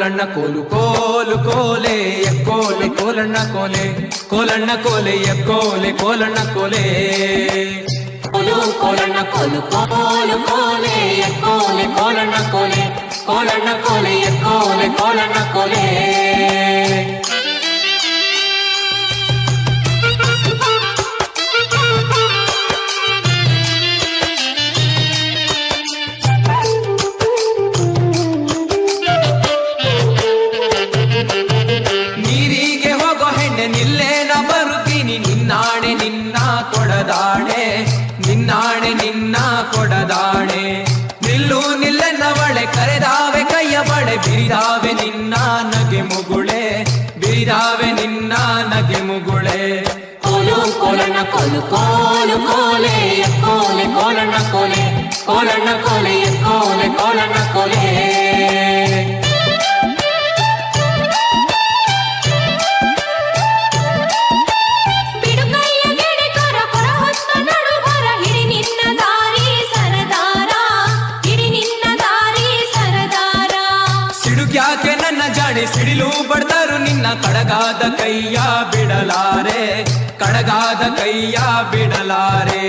ಕೋಲಣ್ಣ ಕೋಲು ಕೋಲು ಕೋಲೆ ಕೋಲೆ ಕೋಲಣ್ಣ ಕೋಲೆ ಕೋಲಣ್ಣ ಕೋಲೆ ಕೋಲೆ ಕೋಲಣ್ಣ ಕೋಲೆ ಕೋಲು ಕೋಲಣ್ಣ ಕೋಲು ಕೋಲು ಕೋಲೆ ಕೋಲೆ ಕೋಲಣ್ಣ ಕೋಲೆ ಕೋಲಣ್ಣ ಕೋಲೆ ಕೋಲೆ ಕೋಲಣ್ಣ ಕೋಲೆ ನೀರಿಗೆ ಹೋಗೋ ಹೆಣ್ಣೆ ನಿಲ್ಲೇನ ಬರುತ್ತೀನಿ ನಿನ್ನಾಣೆ ನಿನ್ನ ಕೊಡದಾಣೆ ನಿನ್ನಾಣೆ ನಿನ್ನ ಕೊಡದಾಣೆ ನಿಲ್ಲು ನಿಲ್ಲೆನ್ನವಳೆ ಕರೆದಾವೆ ಕೈಯ ಬಳೆ ಬಿರಿದಾವೆ ನಿನ್ನ ನಗೆ ಮುಗುಳೆ ಬಿರಿದಾವೆ ನಿನ್ನ ನಗೆ ಮುಗುಳೆ ಕೋಲು ಕೋಲಣ್ಣ ಕೋಲು ಕೋಲು ಕೋಲೆ ಕೋಲೆ ಕೋಲಣ್ಣ ಕೋಲೆ ಕೋಲಣ್ಣ ಕೋಲೆ ಕೋಲೆ ಕೋಲಣ್ಣ ಕೋಲೆ ಯಾಕೆ ನನ್ನ ಜಾಡಿ ಸಿಡಿಲು ಬಡ್ದರು ನಿನ್ನ ಕಡಗಾದ ಕೈಯ ಬಿಡಲಾರೆ ಕಡಗಾದ ಕೈಯ ಬಿಡಲಾರೆ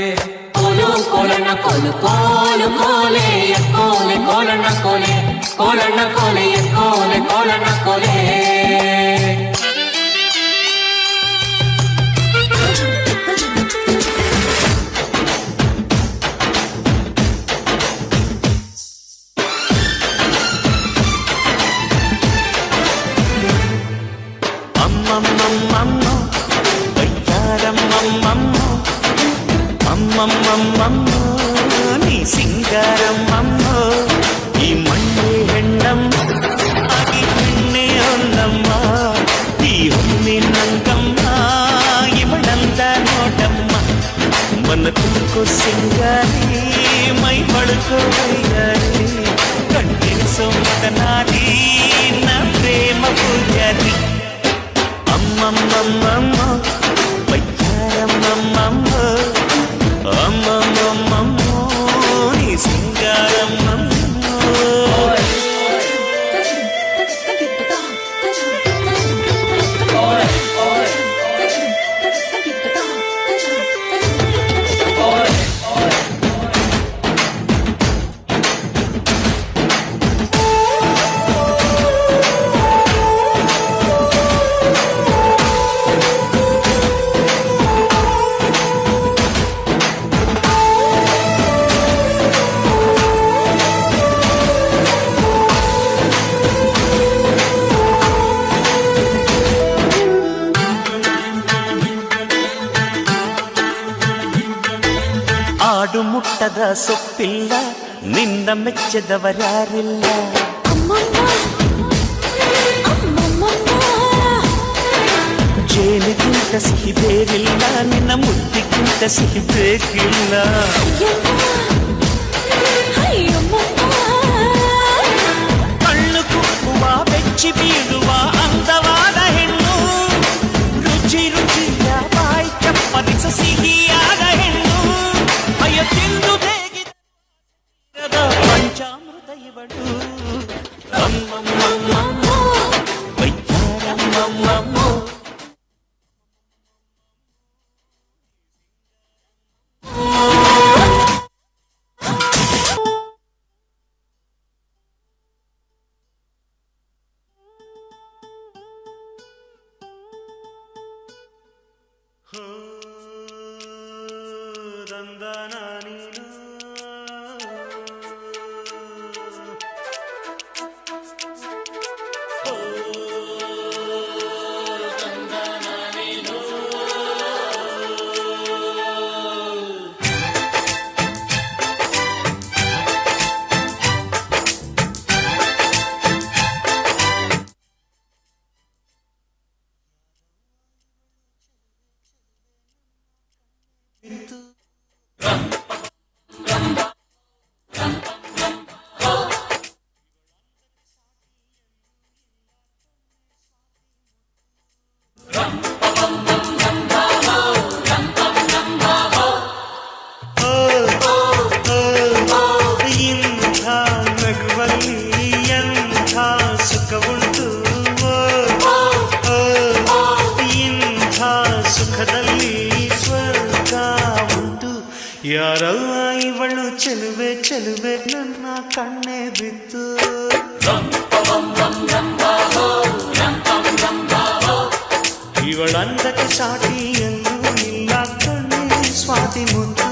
ಕೋಲು ಕೋಲಣ್ಣ ಕೋಲು ಕೋಲು ಕೋಲೆ ಕೋಲೆ ಕೋಲಣ್ಣ ಕೋಲೆ ಕೋಲಣ್ಣ ಕೋಲೆ ಕೋಲೆ ಕೋಲಣ್ಣ ಕೋಲೆ అమ్మమ్మమ్మమ్మో వయ్యారమ్మమ్మమ్మో అమ్మమ్మమ్మమ్మో నీ సింగారమ్మమ్మో ఈ మಣ್ಣే ಹೆಣ್ಣಮ್ಮ ಆಗಿ ಹೆಣ್ಣೆ ಒಂದಮ್ಮ ಈ ಹೊನ್ನಿನಂಗಮ್ಮ ಇವಳಂದ ನೋಡಮ್ಮ ಮನ ತುಮಕೋ ಸಿಂಗಾರಿ ಮೈ ಬಳುಕೋ ವೈಯಾರಿ ಕಣ್ಣಿರಿಸೋ ಮದನಾರಿ ನ ಪ್ರೇಮ ಪೂಜಾರಿ అమ్మమ్మమ్మమ్మో వయ్యారమ్మమ్మమ్మో అమ్మమ్మమ్మమ్మో నీ సింగారమ్మమ్మో ಆಡು ಮುಟ್ಟದ ಸೊಪ್ಪಿಲ್ಲ ನಿನ್ನ ಮೆಚ್ಚದವರ್ಯಾರಿಲ್ಲ ಜೇನಿಗಿಂತ ಸಿಹಿ ಬೇರಿಲ್ಲ ನಿನ್ನ ಮುದ್ದಿಗಿಂತ ಸಿಹಿ ಬೇಕಿಲ್ಲ ಕಣ್ಣು ಕುಕ್ಕುವ ಬೆಚ್ಚಿ ಬೀಳುವ ಅಂದವಾದ ಹೆಣ್ಣು ರುಚಿ ರುಚಿಯ ಬಾಯಿ ಚಪ್ಪರಿಸ ಸಿಹಿಯಾದ ಹೆಣ್ಣು ತಿಂದು ಬೇಗಿದ ಪಂಚಾಮೃತ ಇವಳು ಅಮ್ಮಮ್ಮಮ್ಮಮ್ಮೋ ವಯ್ಯಾರಮ್ಮಮ್ಮಮ್ಮೋ ಯಾರವ್ವ ಇವಳು ಚೆಲುವೆ ಚೆಲುವೆ ನನ್ನ ಕಣ್ಣೆ ಬಿತ್ತು ಇವಳಂದಕ್ಕೆ ಸಾಟಿ ಎಂದು ಇಲ್ಲ ಕಣ್ಣೆ ಸ್ವಾತಿ ಮುತ್ತು